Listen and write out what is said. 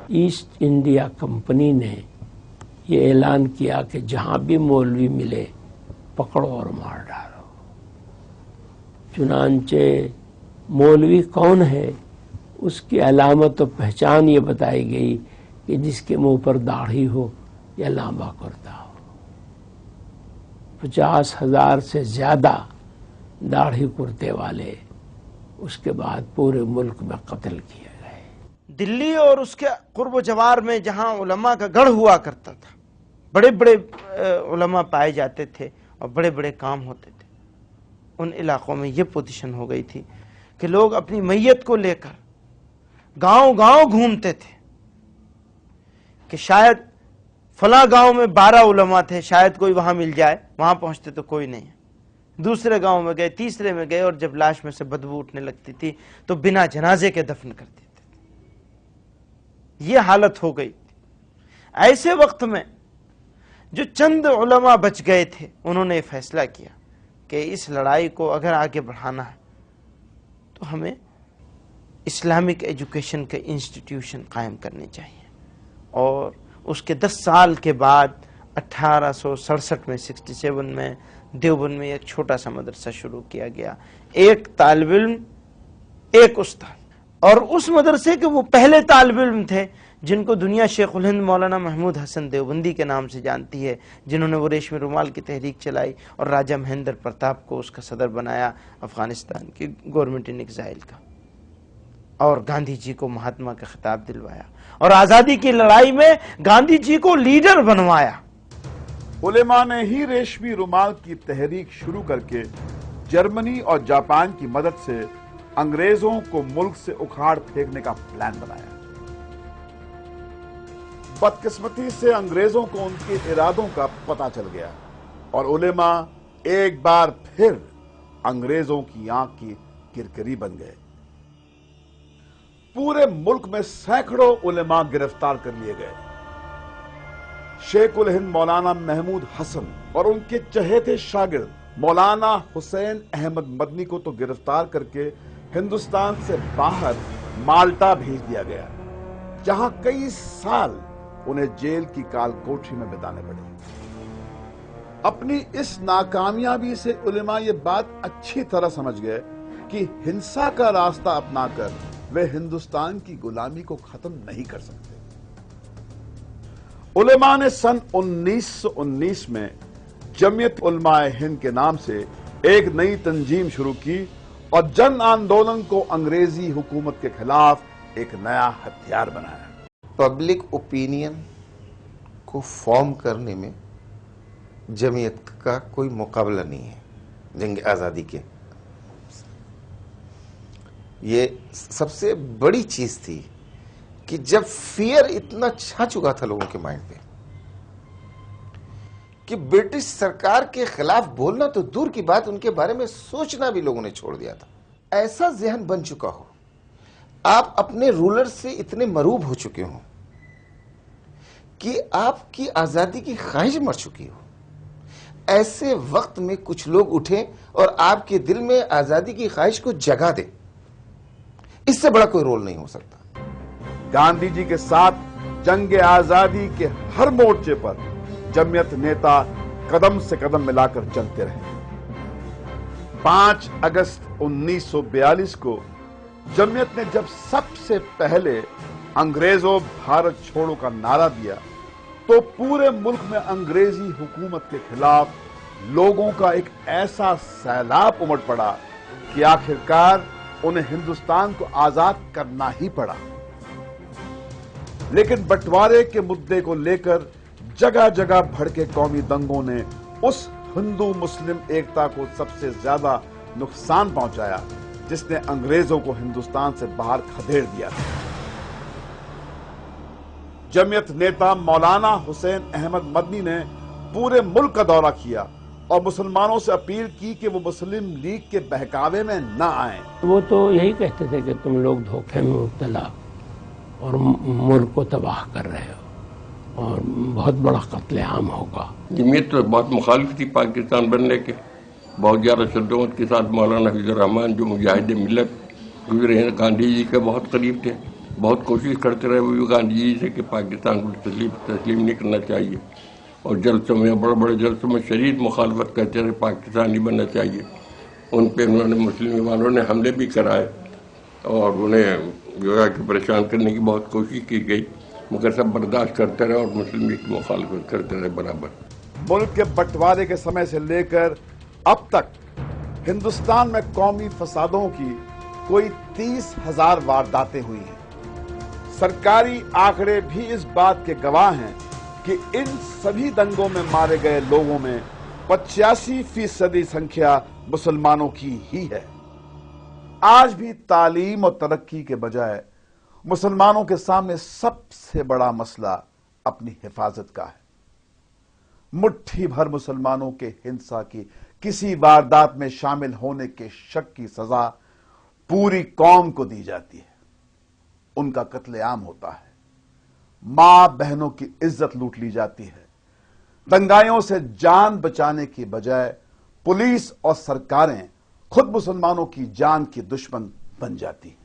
East India company نے یہ اعلان کیا کہ جہاں بھی مولوی ملے پکڑو اور مار ڈالو۔ چنانچہ مولوی کون ہے، اس کی علامت و پہچان یہ بتائی گئی کہ جس کے منہ پر داڑھی ہو یا لمبا کرتا ہو۔ 50,000 سے زیادہ داڑھی کرتے والے اس کے بعد پورے ملک میں قتل کیے گئے۔ دلی اور اس کے قرب و جوار میں جہاں علماء کا گڑھ ہوا کرتا تھا، بڑے بڑے علماء پائے جاتے تھے اور بڑے بڑے کام ہوتے تھے، ان علاقوں میں یہ پوزیشن ہو گئی تھی کہ لوگ اپنی میت کو لے کر گاؤں گاؤں گھومتے تھے کہ شاید فلاں گاؤں میں 12 علماء تھے، شاید کوئی وہاں مل جائے۔ وہاں پہنچتے تو کوئی نہیں، دوسرے گاؤں میں گئے، تیسرے میں گئے، اور جب لاش میں سے بدبو اٹھنے لگتی تھی تو بنا جنازے کے دفن کر دیتے تھے۔ یہ حالت ہو گئی تھی۔ ایسے وقت میں جو چند علماء بچ گئے تھے، انہوں نے فیصلہ کیا کہ اس لڑائی کو اگر آگے بڑھانا ہے تو ہمیں اسلامک ایجوکیشن کے انسٹیٹیوشن قائم کرنے چاہیے۔ اور اس کے 10 سال کے بعد 1867 میں 67 میں دیوبند میں ایک چھوٹا سا مدرسہ شروع کیا گیا، ایک طالب علم ایک استاد، اور اس مدرسے کے وہ پہلے طالب علم تھے جن کو دنیا شیخ الہند مولانا محمود حسن دیوبندی کے نام سے جانتی ہے، جنہوں نے وہ ریشمی رومال کی تحریک چلائی اور راجہ مہندر پرتاپ کو اس کا صدر بنایا افغانستان کی گورنمنٹ ان ایگزائل کا، اور گاندھی جی کو مہاتما کا خطاب دلوایا، اور آزادی کی لڑائی میں گاندھی جی کو لیڈر بنوایا۔ علماء نے ہی ریشمی رومال کی تحریک شروع کر کے جرمنی اور جاپان کی مدد سے انگریزوں کو ملک سے اکھاڑ پھینکنے کا پلان بنایا۔ بدقسمتی سے انگریزوں کو ان کے ارادوں کا پتہ چل گیا اور علماء ایک بار پھر انگریزوں کی آنکھ کی کرکری بن گئے۔ پورے ملک میں سینکڑوں علماء گرفتار کر لیے گئے۔ شیخ الہند مولانا محمود حسن اور ان کے چہیتے شاگرد مولانا حسین احمد مدنی کو تو گرفتار کر کے ہندوستان سے باہر مالٹا بھیج دیا گیا، جہاں کئی سال انہیں جیل کی کال کوٹھی میں بتانے پڑے۔ اپنی اس ناکامیابی سے علماء یہ بات اچھی طرح سمجھ گئے کہ ہنسا کا راستہ اپنا کر وہ ہندوستان کی غلامی کو ختم نہیں کر سکتے۔ علماء نے سن 1919 میں جمعیت علماء ہند کے نام سے ایک نئی تنظیم شروع کی اور جن آندولن کو انگریزی حکومت کے خلاف ایک نیا ہتھیار بنایا۔ پبلک اوپینین کو فارم کرنے میں جمعیت کا کوئی مقابلہ نہیں ہے جنگ آزادی کے۔ یہ سب سے بڑی چیز تھی کہ جب فیئر اتنا چھا چکا تھا لوگوں کے مائنڈ پہ کہ برٹش سرکار کے خلاف بولنا تو دور کی بات، ان کے بارے میں سوچنا بھی لوگوں نے چھوڑ دیا تھا۔ ایسا ذہن بن چکا ہو، آپ اپنے رولر سے اتنے مروب ہو چکے ہوں کہ آپ کی آزادی کی خواہش مر چکی ہو، ایسے وقت میں کچھ لوگ اٹھیں اور آپ کے دل میں آزادی کی خواہش کو جگا دیں، اس سے بڑا کوئی رول نہیں ہو سکتا۔ گاندھی جی کے ساتھ جنگ آزادی کے ہر مورچے پر جمعیت نیتا قدم سے قدم ملا کر چلتے رہے۔ 5 اگست 1942 کو جمعیت نے جب سب سے پہلے انگریزوں بھارت چھوڑو کا نعرہ دیا تو پورے ملک میں انگریزی حکومت کے خلاف لوگوں کا ایک ایسا سیلاب امٹ پڑا کہ آخرکار انہیں ہندوستان کو آزاد کرنا ہی پڑا۔ لیکن بٹوارے کے مدعے کو لے کر جگہ جگہ بھڑکے قومی دنگوں نے اس ہندو مسلم ایکتا کو سب سے زیادہ نقصان پہنچایا جس نے انگریزوں کو ہندوستان سے باہر کھدیڑ دیا تھا۔ جمعیت نیتا مولانا حسین احمد مدنی نے پورے ملک کا دورہ کیا اور مسلمانوں سے اپیل کی کہ وہ مسلم لیگ کے بہکاوے میں نہ آئیں۔ وہ تو یہی کہتے تھے کہ تم لوگ دھوکے میں مبتلا اور ملک کو تباہ کر رہے ہو اور بہت بڑا قتل عام ہوگا۔ جمعیت تو بہت مخالف تھی پاکستان بننے کے، بہت زیادہ شدت کے ساتھ مولانا حفیظ الرحمان جو مجاہد ملت گزرے ہیں، گاندھی جی کے بہت قریب تھے، بہت کوشش کرتے رہے وہ گاندھی جی سے کہ پاکستان کو تسلیم نہیں کرنا چاہیے، اور جلسوں میں بڑے بڑے جلسوں میں شدید مخالفت کرتے رہے، پاکستان نہیں بننا چاہیے۔ ان پہ انہوں نے مسلم والوں نے حملے بھی کرائے اور انہیں جو ہے کہ پریشان کرنے کی بہت کوشش کی گئی، مگر سب برداشت کرتے رہے اور مسلم لیگ کی مخالفت کرتے رہے برابر۔ ملک کے بٹوارے کے سمے سے لے کر اب تک ہندوستان میں قومی فسادوں کی کوئی 30,000 وارداتیں ہوئی ہیں۔ سرکاری آنکڑے بھی اس بات کے گواہ ہیں کہ ان سبھی دنگوں میں مارے گئے لوگوں میں 85% سنکھیا مسلمانوں کی ہی ہے۔ آج بھی تعلیم اور ترقی کے بجائے مسلمانوں کے سامنے سب سے بڑا مسئلہ اپنی حفاظت کا ہے۔ مٹھی بھر مسلمانوں کے ہنسا کی کسی واردات میں شامل ہونے کے شک کی سزا پوری قوم کو دی جاتی ہے، ان کا قتل عام ہوتا ہے، ماں بہنوں کی عزت لوٹ لی جاتی ہے، دنگائیوں سے جان بچانے کی بجائے پولیس اور سرکاریں خود مسلمانوں کی جان کی دشمن بن جاتی ہیں۔